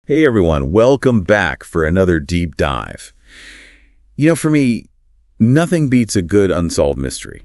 Hey everyone, welcome back for another deep dive. For me, nothing beats a good unsolved mystery.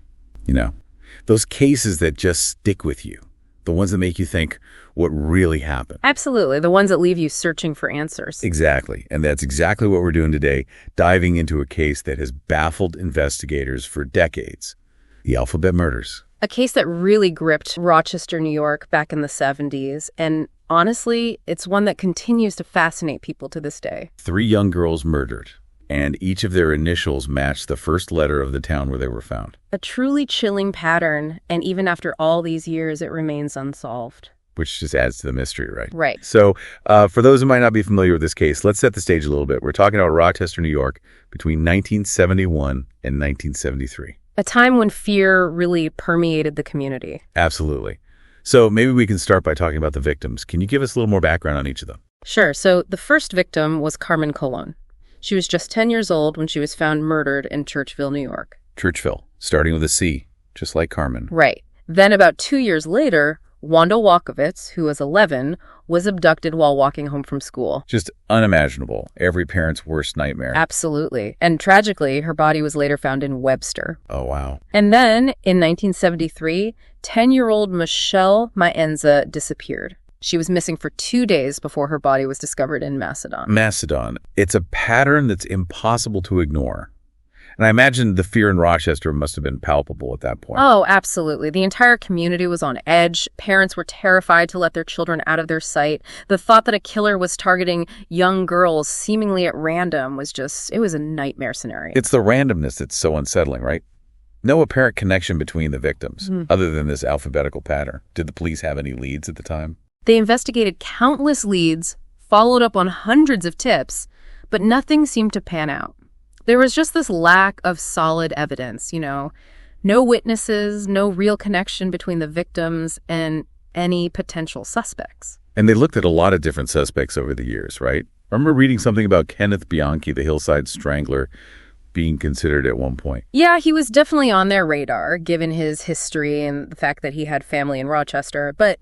Those cases that just stick with you, the ones that make you think what really happened. Absolutely, the ones that leave you searching for answers. Exactly, and that's exactly what we're doing today, diving into a case that has baffled investigators for decades, the Alphabet murders. A case that really gripped Rochester, New York back in the 70s, and honestly, it's one that continues to fascinate people to this day. 3 young girls murdered, and each of their initials matched the first letter of the town where they were found. A truly chilling pattern, and even after all these years, it remains unsolved. Which just adds to the mystery, right? Right. So for those who might not be familiar with this case, let's set the stage a little bit. We're talking about Rochester, New York, between 1971 and 1973. A time when fear really permeated the community. Absolutely. So maybe we can start by talking about the victims. Can you give us a little more background on each of them? Sure. So the first victim was Carmen Colon. She was just 10 years old when she was found murdered in Churchville, New York. Churchville, starting with a C, just like Carmen. Right. Then about 2 years later, Wanda Walkowitz, who was 11, was abducted while walking home from school. Just unimaginable. Every parent's worst nightmare. Absolutely. And tragically, her body was later found in Webster. Oh, wow. And then, in 1973, 10-year-old Michelle Maenza disappeared. She was missing for 2 days before her body was discovered in Macedon. Macedon. It's a pattern that's impossible to ignore. And I imagine the fear in Rochester must have been palpable at that point. Oh, absolutely. The entire community was on edge. Parents were terrified to let their children out of their sight. The thought that a killer was targeting young girls seemingly at random it was a nightmare scenario. It's the randomness that's so unsettling, right? No apparent connection between the victims, other than this alphabetical pattern. Did the police have any leads at the time? They investigated countless leads, followed up on hundreds of tips, but nothing seemed to pan out. There was just this lack of solid evidence, no witnesses, no real connection between the victims and any potential suspects. And they looked at a lot of different suspects over the years, right? I remember reading something about Kenneth Bianchi, the hillside strangler, being considered at one point. Yeah, he was definitely on their radar, given his history and the fact that he had family in Rochester. But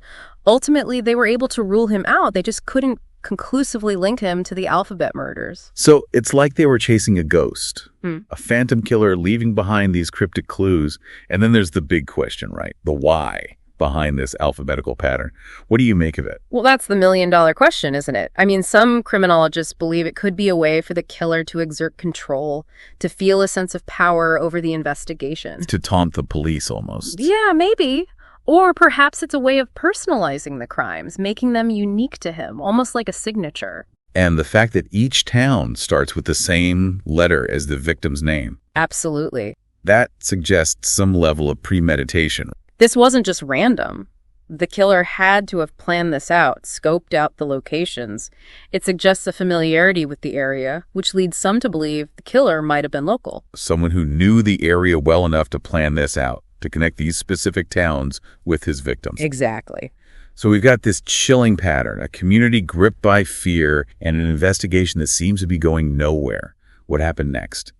ultimately, they were able to rule him out. They just couldn't conclusively link him to the Alphabet murders. So it's like they were chasing a ghost, a phantom killer leaving behind these cryptic clues. And then there's the big question, right? The why behind this alphabetical pattern. What do you make of it? Well, that's the million-dollar question, isn't it? I mean, some criminologists believe it could be a way for the killer to exert control, to feel a sense of power over the investigation. To taunt the police, almost. Yeah, maybe. Or perhaps it's a way of personalizing the crimes, making them unique to him, almost like a signature. And the fact that each town starts with the same letter as the victim's name. Absolutely. That suggests some level of premeditation. This wasn't just random. The killer had to have planned this out, scoped out the locations. It suggests a familiarity with the area, which leads some to believe the killer might have been local. Someone who knew the area well enough to plan this out, to connect these specific towns with his victims. Exactly. So we've got this chilling pattern, a community gripped by fear, and an investigation that seems to be going nowhere. What happened next?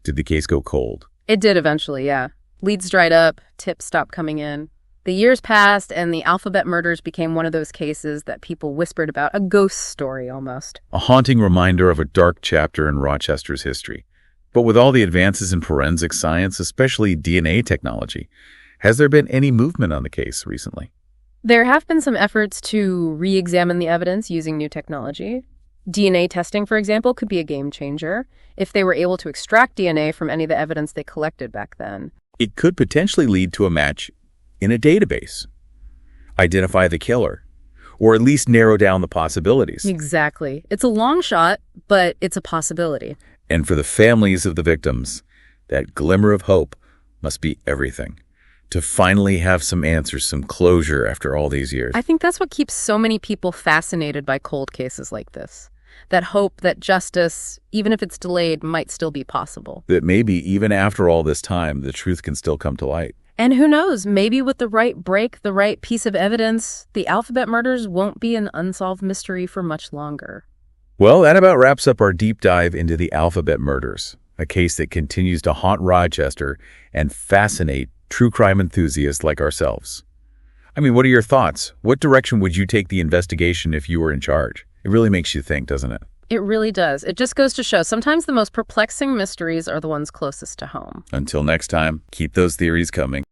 Did the case go cold? It did eventually, yeah. Leads dried up, tips stopped coming in. The years passed, and the Alphabet murders became one of those cases that people whispered about, a ghost story almost. A haunting reminder of a dark chapter in Rochester's history. But with all the advances in forensic science, especially DNA technology, has there been any movement on the case recently? There have been some efforts to re-examine the evidence using new technology. DNA testing, for example, could be a game changer if they were able to extract DNA from any of the evidence they collected back then. It could potentially lead to a match in a database, identify the killer, or at least narrow down the possibilities. Exactly. It's a long shot, but it's a possibility. And for the families of the victims, that glimmer of hope must be everything. To finally have some answers, some closure after all these years. I think that's what keeps so many people fascinated by cold cases like this. That hope that justice, even if it's delayed, might still be possible. That maybe even after all this time, the truth can still come to light. And who knows, maybe with the right break, the right piece of evidence, the Alphabet murders won't be an unsolved mystery for much longer. Well, that about wraps up our deep dive into the Alphabet murders, a case that continues to haunt Rochester and fascinate true crime enthusiasts like ourselves. I mean, what are your thoughts? What direction would you take the investigation if you were in charge? It really makes you think, doesn't it? It really does. It just goes to show sometimes the most perplexing mysteries are the ones closest to home. Until next time, keep those theories coming.